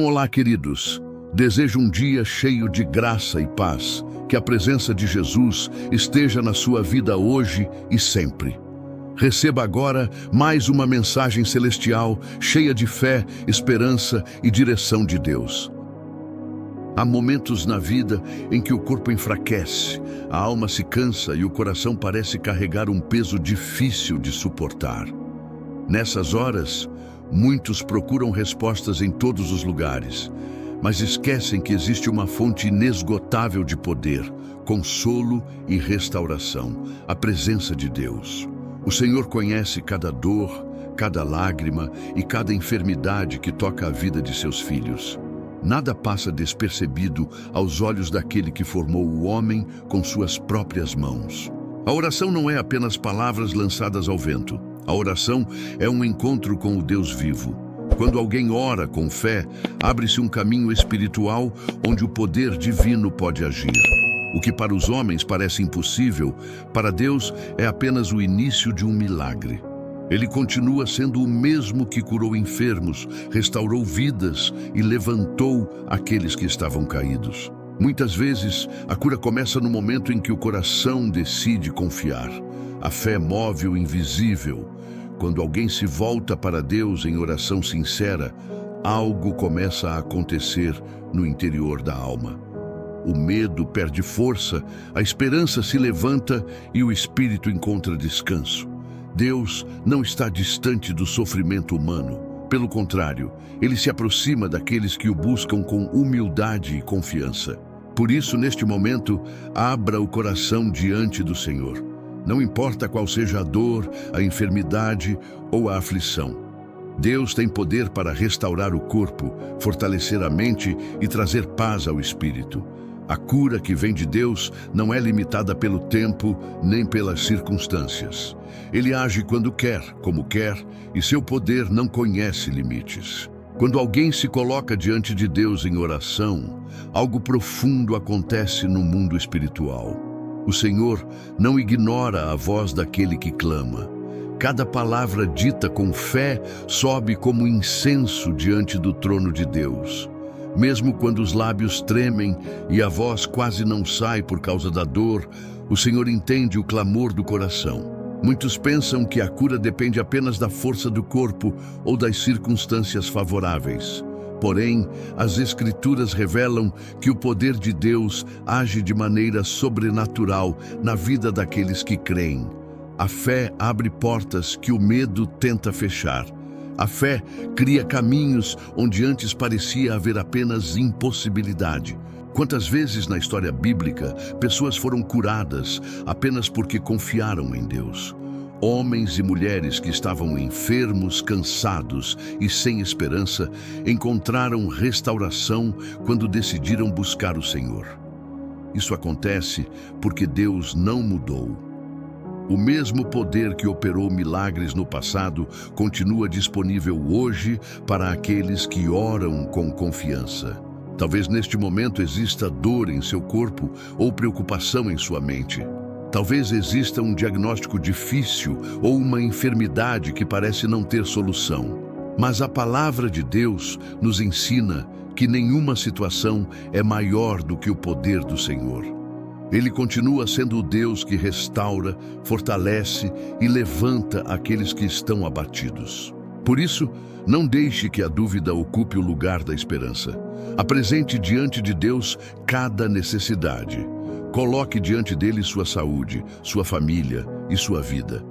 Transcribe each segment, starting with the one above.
Olá, queridos. Desejo um dia cheio de graça e paz. Que a presença de Jesus esteja na sua vida hoje e sempre. Receba agora mais uma mensagem celestial cheia de fé, esperança e direção de Deus. Há momentos na vida em que o corpo enfraquece, a alma se cansa e o coração parece carregar um peso difícil de suportar. Nessas horas, muitos procuram respostas em todos os lugares, mas esquecem que existe uma fonte inesgotável de poder, consolo e restauração, a presença de Deus. O Senhor conhece cada dor, cada lágrima e cada enfermidade que toca a vida de seus filhos. Nada passa despercebido aos olhos daquele que formou o homem com suas próprias mãos. A oração não é apenas palavras lançadas ao vento. A oração é um encontro com o Deus vivo. Quando alguém ora com fé, abre-se um caminho espiritual onde o poder divino pode agir. O que para os homens parece impossível, para Deus é apenas o início de um milagre. Ele continua sendo o mesmo que curou enfermos, restaurou vidas e levantou aqueles que estavam caídos. Muitas vezes, a cura começa no momento em que o coração decide confiar. A fé move o invisível. Quando alguém se volta para Deus em oração sincera, algo começa a acontecer no interior da alma. O medo perde força, a esperança se levanta e o espírito encontra descanso. Deus não está distante do sofrimento humano. Pelo contrário, ele se aproxima daqueles que o buscam com humildade e confiança. Por isso, neste momento, abra o coração diante do Senhor. Não importa qual seja a dor, a enfermidade ou a aflição. Deus tem poder para restaurar o corpo, fortalecer a mente e trazer paz ao espírito. A cura que vem de Deus não é limitada pelo tempo nem pelas circunstâncias. Ele age quando quer, como quer, e seu poder não conhece limites. Quando alguém se coloca diante de Deus em oração, algo profundo acontece no mundo espiritual. O Senhor não ignora a voz daquele que clama. Cada palavra dita com fé sobe como incenso diante do trono de Deus. Mesmo quando os lábios tremem e a voz quase não sai por causa da dor, o Senhor entende o clamor do coração. Muitos pensam que a cura depende apenas da força do corpo ou das circunstâncias favoráveis. Porém, as Escrituras revelam que o poder de Deus age de maneira sobrenatural na vida daqueles que creem. A fé abre portas que o medo tenta fechar. A fé cria caminhos onde antes parecia haver apenas impossibilidade. Quantas vezes na história bíblica pessoas foram curadas apenas porque confiaram em Deus? Homens e mulheres que estavam enfermos, cansados e sem esperança encontraram restauração quando decidiram buscar o Senhor. Isso acontece porque Deus não mudou. O mesmo poder que operou milagres no passado continua disponível hoje para aqueles que oram com confiança. Talvez neste momento exista dor em seu corpo ou preocupação em sua mente. Talvez exista um diagnóstico difícil ou uma enfermidade que parece não ter solução. Mas a palavra de Deus nos ensina que nenhuma situação é maior do que o poder do Senhor. Ele continua sendo o Deus que restaura, fortalece e levanta aqueles que estão abatidos. Por isso, não deixe que a dúvida ocupe o lugar da esperança. Apresente diante de Deus cada necessidade. Coloque diante dele sua saúde, sua família e sua vida.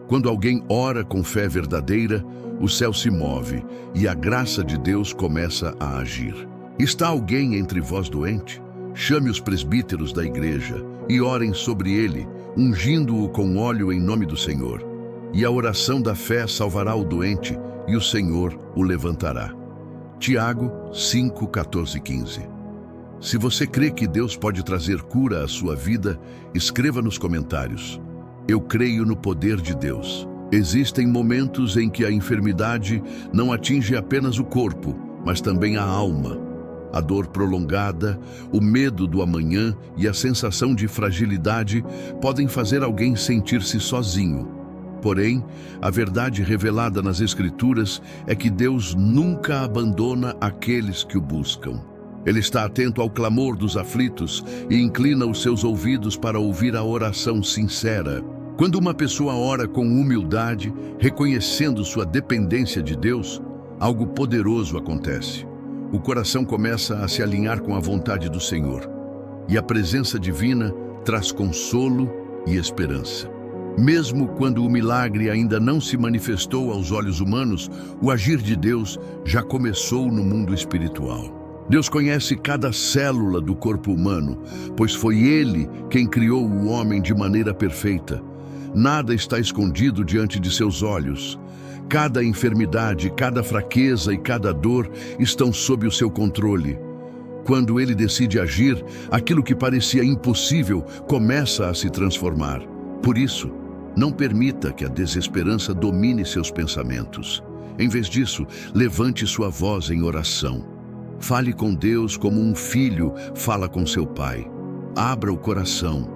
Quando alguém ora com fé verdadeira, o céu se move e a graça de Deus começa a agir. Está alguém entre vós doente? Chame os presbíteros da igreja e orem sobre ele, ungindo-o com óleo em nome do Senhor. E a oração da fé salvará o doente e o Senhor o levantará. Tiago 5, 14 e 15. Se você crê que Deus pode trazer cura à sua vida, escreva nos comentários. Eu creio no poder de Deus. Existem momentos em que a enfermidade não atinge apenas o corpo, mas também a alma. A dor prolongada, o medo do amanhã e a sensação de fragilidade podem fazer alguém sentir-se sozinho. Porém, a verdade revelada nas Escrituras é que Deus nunca abandona aqueles que o buscam. Ele está atento ao clamor dos aflitos e inclina os seus ouvidos para ouvir a oração sincera. Quando uma pessoa ora com humildade, reconhecendo sua dependência de Deus, algo poderoso acontece. O coração começa a se alinhar com a vontade do Senhor, e a presença divina traz consolo e esperança. Mesmo quando o milagre ainda não se manifestou aos olhos humanos, o agir de Deus já começou no mundo espiritual. Deus conhece cada célula do corpo humano, pois foi Ele quem criou o homem de maneira perfeita. Nada está escondido diante de seus olhos. Cada enfermidade, cada fraqueza e cada dor estão sob o seu controle. Quando Ele decide agir, aquilo que parecia impossível começa a se transformar. Por isso, não permita que a desesperança domine seus pensamentos. Em vez disso, levante sua voz em oração. Fale com Deus como um filho fala com seu pai. Abra o coração,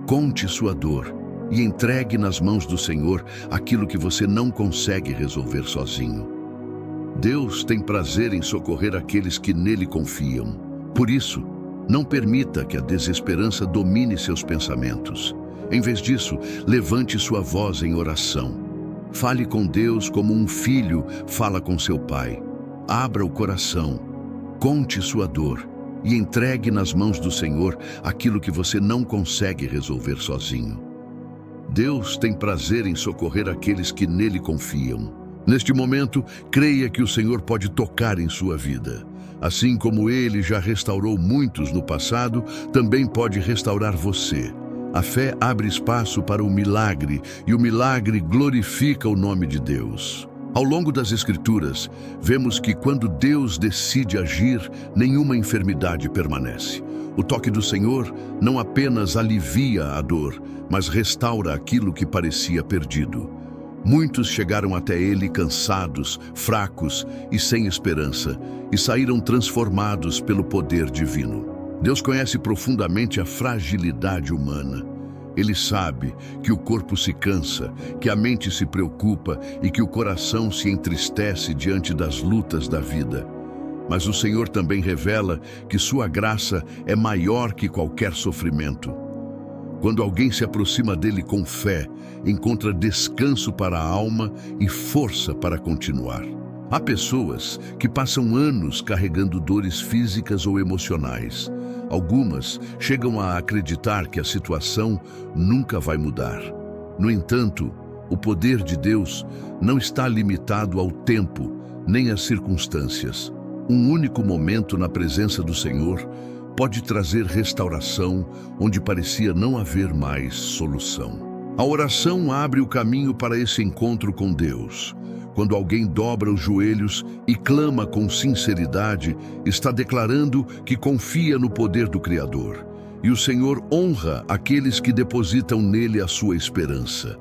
conte sua dor e entregue nas mãos do Senhor aquilo que você não consegue resolver sozinho. Deus tem prazer em socorrer aqueles que nele confiam. Por isso, não permita que a desesperança domine seus pensamentos. Em vez disso, levante sua voz em oração. Fale com Deus como um filho fala com seu pai. Abra o coração, conte sua dor e entregue nas mãos do Senhor aquilo que você não consegue resolver sozinho. Deus tem prazer em socorrer aqueles que nele confiam. Neste momento, creia que o Senhor pode tocar em sua vida. Assim como Ele já restaurou muitos no passado, também pode restaurar você. A fé abre espaço para o milagre e o milagre glorifica o nome de Deus. Ao longo das Escrituras, vemos que quando Deus decide agir, nenhuma enfermidade permanece. O toque do Senhor não apenas alivia a dor, mas restaura aquilo que parecia perdido. Muitos chegaram até Ele cansados, fracos e sem esperança, e saíram transformados pelo poder divino. Deus conhece profundamente a fragilidade humana. Ele sabe que o corpo se cansa, que a mente se preocupa e que o coração se entristece diante das lutas da vida. Mas o Senhor também revela que sua graça é maior que qualquer sofrimento. Quando alguém se aproxima dele com fé, encontra descanso para a alma e força para continuar. Há pessoas que passam anos carregando dores físicas ou emocionais. Algumas chegam a acreditar que a situação nunca vai mudar. No entanto, o poder de Deus não está limitado ao tempo nem às circunstâncias. Um único momento na presença do Senhor pode trazer restauração onde parecia não haver mais solução. A oração abre o caminho para esse encontro com Deus. Quando alguém dobra os joelhos e clama com sinceridade, está declarando que confia no poder do Criador. E o Senhor honra aqueles que depositam nele a sua esperança.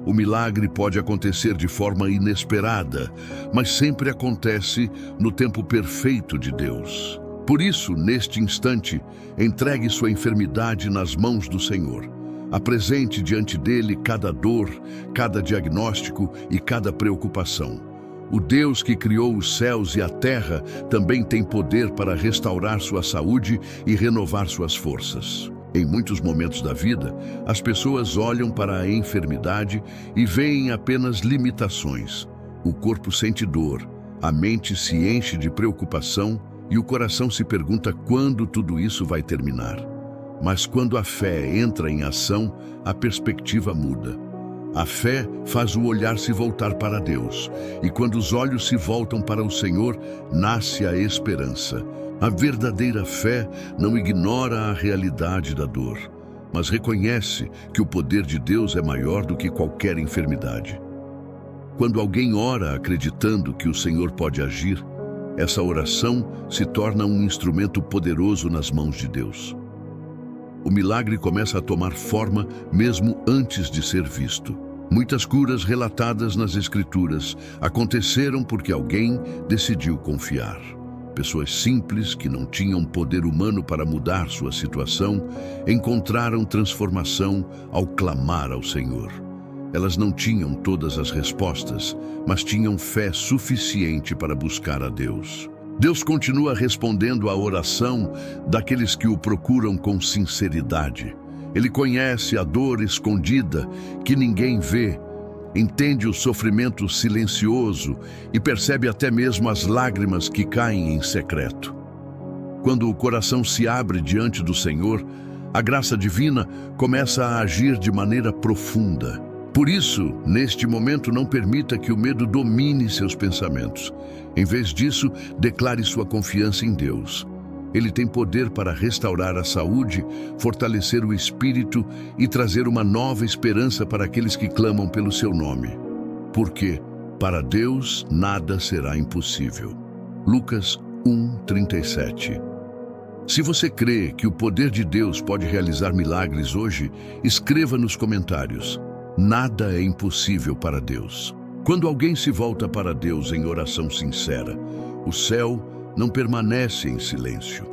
O milagre pode acontecer de forma inesperada, mas sempre acontece no tempo perfeito de Deus. Por isso, neste instante, entregue sua enfermidade nas mãos do Senhor. Apresente diante dele cada dor, cada diagnóstico e cada preocupação. O Deus que criou os céus e a terra também tem poder para restaurar sua saúde e renovar suas forças. Em muitos momentos da vida, as pessoas olham para a enfermidade e veem apenas limitações. O corpo sente dor, a mente se enche de preocupação e o coração se pergunta quando tudo isso vai terminar. Mas quando a fé entra em ação, a perspectiva muda. A fé faz o olhar se voltar para Deus, e quando os olhos se voltam para o Senhor, nasce a esperança. A verdadeira fé não ignora a realidade da dor, mas reconhece que o poder de Deus é maior do que qualquer enfermidade. Quando alguém ora acreditando que o Senhor pode agir, essa oração se torna um instrumento poderoso nas mãos de Deus. O milagre começa a tomar forma mesmo antes de ser visto. Muitas curas relatadas nas Escrituras aconteceram porque alguém decidiu confiar. Pessoas simples que não tinham poder humano para mudar sua situação encontraram transformação ao clamar ao Senhor. Elas não tinham todas as respostas, mas tinham fé suficiente para buscar a Deus. Deus continua respondendo à oração daqueles que o procuram com sinceridade. Ele conhece a dor escondida que ninguém vê, entende o sofrimento silencioso e percebe até mesmo as lágrimas que caem em secreto. Quando o coração se abre diante do Senhor, a graça divina começa a agir de maneira profunda. Por isso, neste momento, não permita que o medo domine seus pensamentos. Em vez disso, declare sua confiança em Deus. Ele tem poder para restaurar a saúde, fortalecer o espírito e trazer uma nova esperança para aqueles que clamam pelo seu nome. Porque, para Deus, nada será impossível. Lucas 1:37. Se você crê que o poder de Deus pode realizar milagres hoje, escreva nos comentários: nada é impossível para Deus. Quando alguém se volta para Deus em oração sincera, o céu não permanece em silêncio.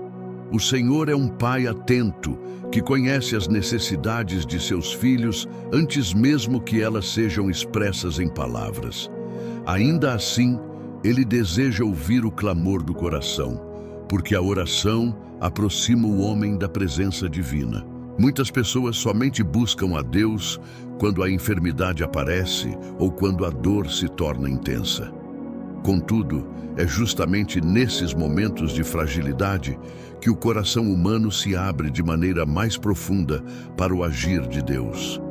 O Senhor é um pai atento, que conhece as necessidades de seus filhos antes mesmo que elas sejam expressas em palavras. Ainda assim, Ele deseja ouvir o clamor do coração, porque a oração aproxima o homem da presença divina. Muitas pessoas somente buscam a Deus quando a enfermidade aparece ou quando a dor se torna intensa. Contudo, é justamente nesses momentos de fragilidade que o coração humano se abre de maneira mais profunda para o agir de Deus.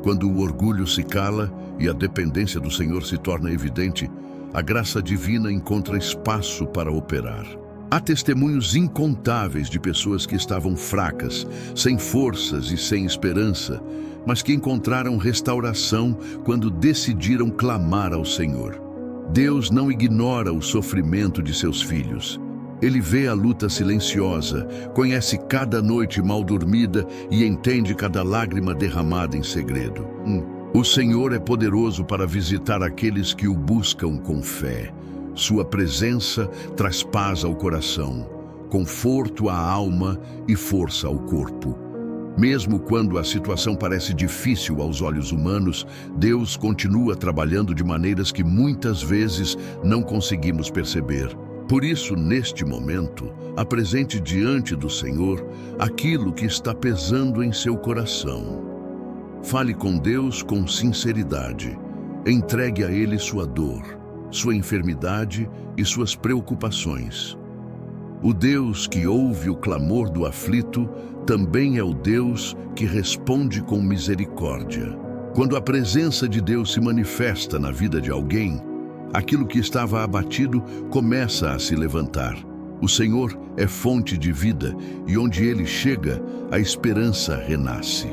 Quando o orgulho se cala e a dependência do Senhor se torna evidente, a graça divina encontra espaço para operar. Há testemunhos incontáveis de pessoas que estavam fracas, sem forças e sem esperança, mas que encontraram restauração quando decidiram clamar ao Senhor. Deus não ignora o sofrimento de seus filhos. Ele vê a luta silenciosa, conhece cada noite mal dormida e entende cada lágrima derramada em segredo. O Senhor é poderoso para visitar aqueles que o buscam com fé. Sua presença traz paz ao coração, conforto à alma e força ao corpo. Mesmo quando a situação parece difícil aos olhos humanos, Deus continua trabalhando de maneiras que muitas vezes não conseguimos perceber. Por isso, neste momento, apresente diante do Senhor aquilo que está pesando em seu coração. Fale com Deus com sinceridade. Entregue a Ele sua dor, sua enfermidade e suas preocupações. O Deus que ouve o clamor do aflito também é o Deus que responde com misericórdia. Quando a presença de Deus se manifesta na vida de alguém, aquilo que estava abatido começa a se levantar. O Senhor é fonte de vida e onde Ele chega, a esperança renasce.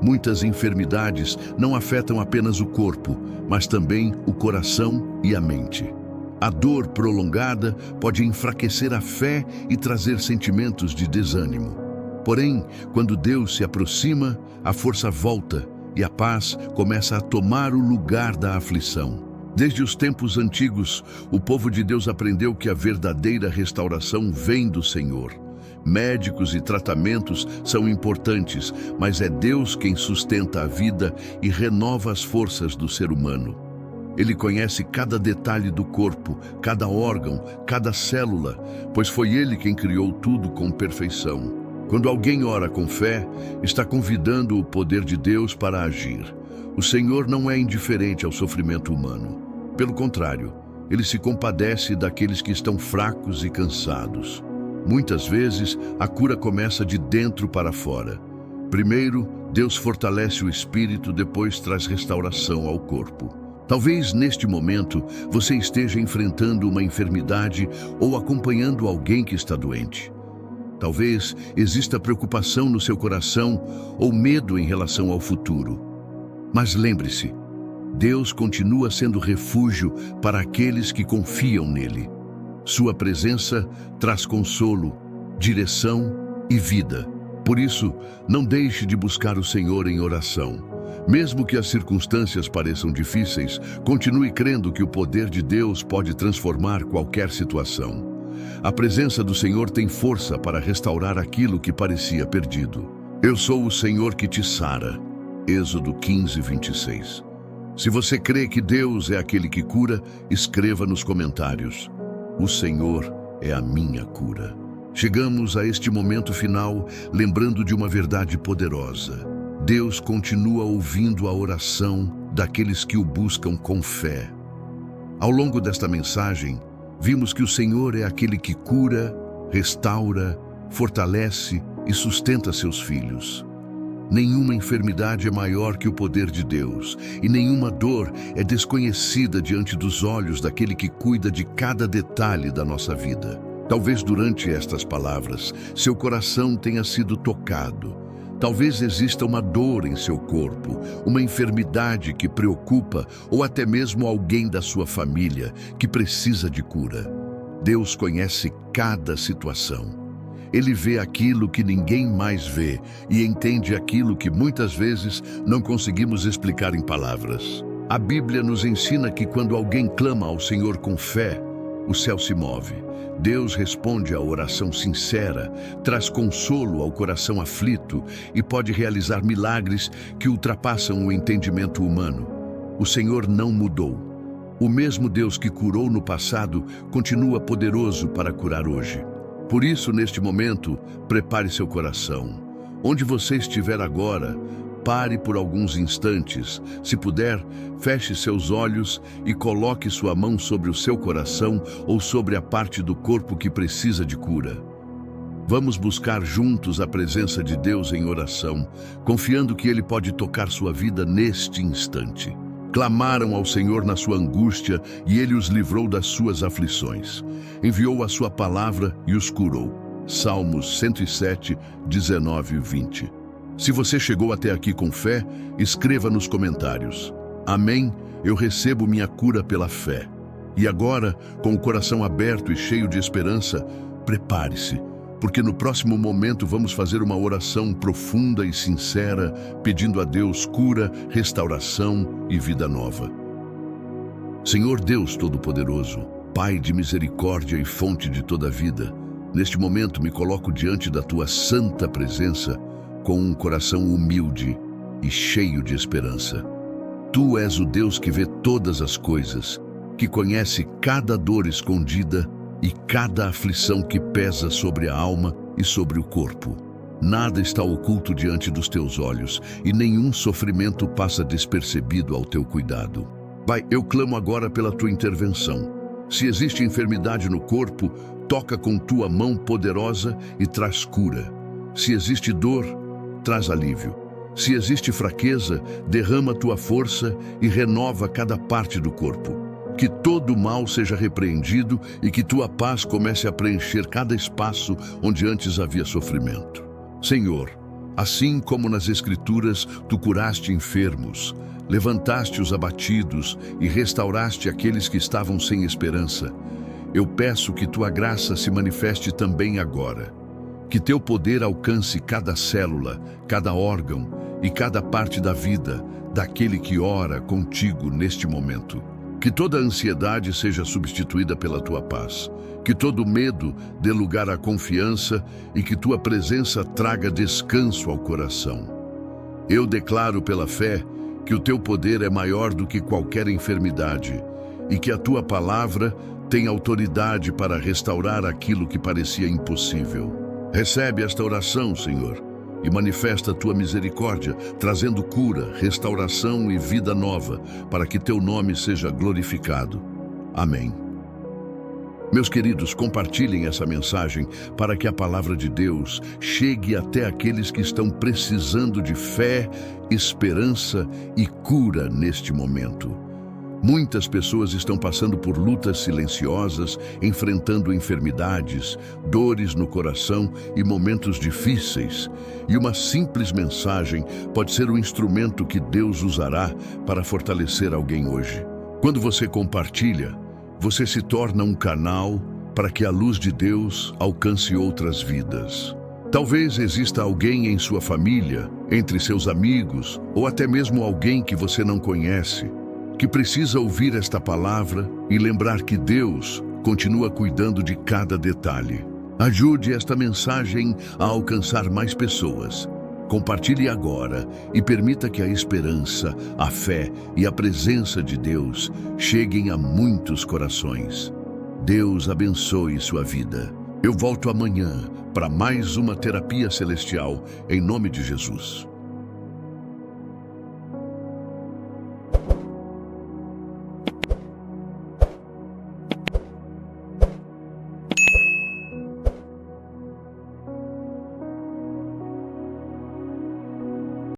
Muitas enfermidades não afetam apenas o corpo, mas também o coração e a mente. A dor prolongada pode enfraquecer a fé e trazer sentimentos de desânimo. Porém, quando Deus se aproxima, a força volta e a paz começa a tomar o lugar da aflição. Desde os tempos antigos, o povo de Deus aprendeu que a verdadeira restauração vem do Senhor. Médicos e tratamentos são importantes, mas é Deus quem sustenta a vida e renova as forças do ser humano. Ele conhece cada detalhe do corpo, cada órgão, cada célula, pois foi Ele quem criou tudo com perfeição. Quando alguém ora com fé, está convidando o poder de Deus para agir. O Senhor não é indiferente ao sofrimento humano. Pelo contrário, Ele se compadece daqueles que estão fracos e cansados. Muitas vezes, a cura começa de dentro para fora. Primeiro, Deus fortalece o espírito, depois traz restauração ao corpo. Talvez neste momento você esteja enfrentando uma enfermidade ou acompanhando alguém que está doente. Talvez exista preocupação no seu coração ou medo em relação ao futuro. Mas lembre-se, Deus continua sendo refúgio para aqueles que confiam nele. Sua presença traz consolo, direção e vida. Por isso, não deixe de buscar o Senhor em oração. Mesmo que as circunstâncias pareçam difíceis, continue crendo que o poder de Deus pode transformar qualquer situação. A presença do Senhor tem força para restaurar aquilo que parecia perdido. Eu sou o Senhor que te sara. Êxodo 15:26. Se você crê que Deus é aquele que cura, escreva nos comentários: o Senhor é a minha cura. Chegamos a este momento final lembrando de uma verdade poderosa. Deus continua ouvindo a oração daqueles que o buscam com fé. Ao longo desta mensagem, vimos que o Senhor é aquele que cura, restaura, fortalece e sustenta seus filhos. Nenhuma enfermidade é maior que o poder de Deus, e nenhuma dor é desconhecida diante dos olhos daquele que cuida de cada detalhe da nossa vida. Talvez durante estas palavras, seu coração tenha sido tocado. Talvez exista uma dor em seu corpo, uma enfermidade que preocupa ou até mesmo alguém da sua família que precisa de cura. Deus conhece cada situação. Ele vê aquilo que ninguém mais vê e entende aquilo que muitas vezes não conseguimos explicar em palavras. A Bíblia nos ensina que quando alguém clama ao Senhor com fé, o céu se move. Deus responde à oração sincera, traz consolo ao coração aflito e pode realizar milagres que ultrapassam o entendimento humano. O Senhor não mudou. O mesmo Deus que curou no passado continua poderoso para curar hoje. Por isso, neste momento, prepare seu coração. Onde você estiver agora, pare por alguns instantes. Se puder, feche seus olhos e coloque sua mão sobre o seu coração ou sobre a parte do corpo que precisa de cura. Vamos buscar juntos a presença de Deus em oração, confiando que Ele pode tocar sua vida neste instante. Clamaram ao Senhor na sua angústia e Ele os livrou das suas aflições. Enviou a sua palavra e os curou. Salmos 107, 19 e 20. Se você chegou até aqui com fé, escreva nos comentários: Amém, eu recebo minha cura pela fé. E agora, com o coração aberto e cheio de esperança, prepare-se, porque no próximo momento vamos fazer uma oração profunda e sincera, pedindo a Deus cura, restauração e vida nova. Senhor Deus Todo-Poderoso, Pai de misericórdia e fonte de toda a vida, neste momento me coloco diante da Tua santa presença com um coração humilde e cheio de esperança. Tu és o Deus que vê todas as coisas, que conhece cada dor escondida e cada aflição que pesa sobre a alma e sobre o corpo. Nada está oculto diante dos teus olhos e nenhum sofrimento passa despercebido ao teu cuidado. Pai, eu clamo agora pela tua intervenção. Se existe enfermidade no corpo, toca com tua mão poderosa e traz cura. Se existe dor, traz alívio. Se existe fraqueza, derrama tua força e renova cada parte do corpo. Que todo mal seja repreendido e que tua paz comece a preencher cada espaço onde antes havia sofrimento. Senhor, assim como nas Escrituras tu curaste enfermos, levantaste os abatidos e restauraste aqueles que estavam sem esperança, eu peço que tua graça se manifeste também agora. Que teu poder alcance cada célula, cada órgão e cada parte da vida daquele que ora contigo neste momento. Que toda ansiedade seja substituída pela tua paz. Que todo medo dê lugar à confiança e que tua presença traga descanso ao coração. Eu declaro pela fé que o teu poder é maior do que qualquer enfermidade e que a tua palavra tem autoridade para restaurar aquilo que parecia impossível. Recebe esta oração, Senhor, e manifesta a tua misericórdia, trazendo cura, restauração e vida nova, para que teu nome seja glorificado. Amém. Meus queridos, compartilhem essa mensagem para que a palavra de Deus chegue até aqueles que estão precisando de fé, esperança e cura neste momento. Muitas pessoas estão passando por lutas silenciosas, enfrentando enfermidades, dores no coração e momentos difíceis. E uma simples mensagem pode ser o instrumento que Deus usará para fortalecer alguém hoje. Quando você compartilha, você se torna um canal para que a luz de Deus alcance outras vidas. Talvez exista alguém em sua família, entre seus amigos, ou até mesmo alguém que você não conhece, que precisa ouvir esta palavra e lembrar que Deus continua cuidando de cada detalhe. Ajude esta mensagem a alcançar mais pessoas. Compartilhe agora e permita que a esperança, a fé e a presença de Deus cheguem a muitos corações. Deus abençoe sua vida. Eu volto amanhã para mais uma terapia celestial, em nome de Jesus.